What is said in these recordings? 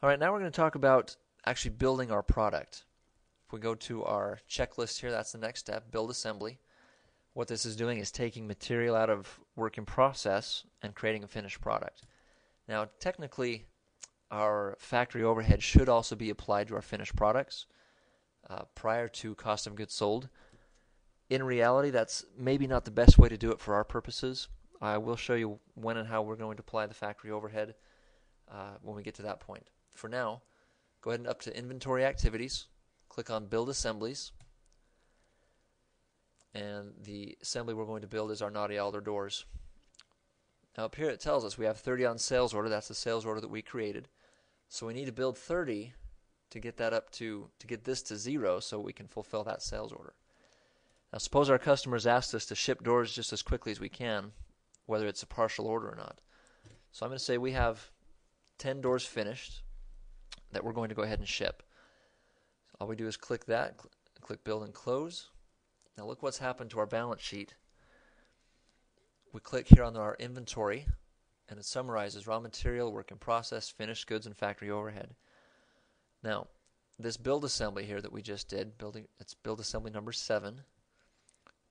All right, now we're going to talk about actually building our product. If we go to our checklist here, that's the next step, build assembly. What this is doing is taking material out of work in process and creating a finished product. Now, technically, our factory overhead should also be applied to our finished products prior to cost of goods sold. In reality, that's maybe not the best way to do it for our purposes. I will show you when and how we're going to apply the factory overhead when we get to that point. For now, go ahead and up to Inventory Activities, click on Build Assemblies, and the assembly we're going to build is our Naughty Alder doors. Now up here it tells us we have 30 on sales order. That's the sales order that we created. So we need to build 30 to get that up to get this to 0 so we can fulfill that sales order. Now suppose our customers asked us to ship doors just as quickly as we can, whether it's a partial order or not. So I'm going to say we have 10 doors finished that we're going to go ahead and ship. So all we do is click that, click Build and Close. Now look what's happened to our balance sheet. We click here on our inventory, and it summarizes raw material, work in process, finished goods, and factory overhead. Now, this build assembly here that we just did, it's build assembly number 7,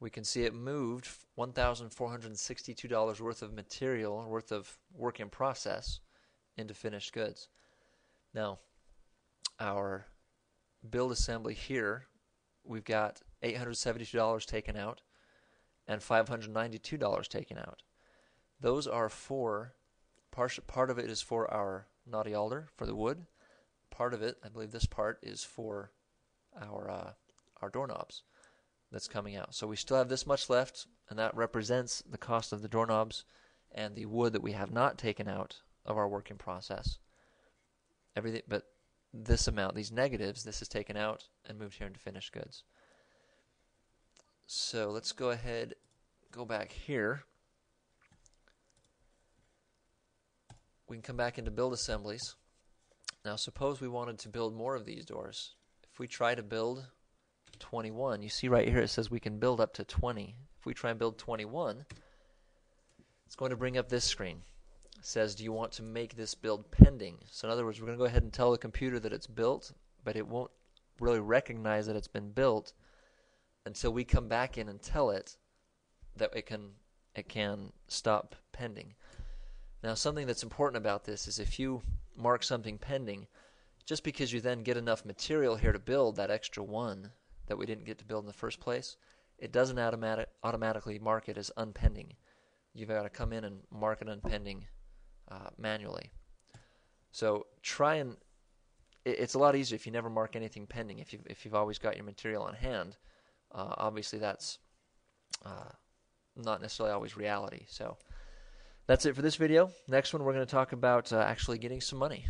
we can see it moved $1,462 worth of material, worth of work in process, into finished goods. Now, our build assembly here, we've got $872 taken out and $592 taken out. Those are for, part of it is for our Naughty Alder, for the wood. Part of it, I believe this part, is for our doorknobs that's coming out. So we still have this much left, and that represents the cost of the doorknobs and the wood that we have not taken out of our work in process. Everything, but this amount, these negatives, this is taken out and moved here into finished goods. So let's go ahead, go back here. We can come back into build assemblies. Now suppose we wanted to build more of these doors. If we try to build 21, you see right here it says we can build up to 20. If we try and build 21, it's going to bring up this screen. It says, do you want to make this build pending? So in other words, we're going to go ahead and tell the computer that it's built, but it won't really recognize that it's been built until we come back in and tell it that it can stop pending. Now something that's important about this is if you mark something pending, just because you then get enough material here to build that extra one that we didn't get to build in the first place, it doesn't automatically mark it as unpending. You've got to come in and mark it unpending manually. So it's a lot easier if you never mark anything pending, if you've always got your material on hand. Obviously that's not necessarily always reality. So that's it for this video. Next one we're going to talk about actually getting some money.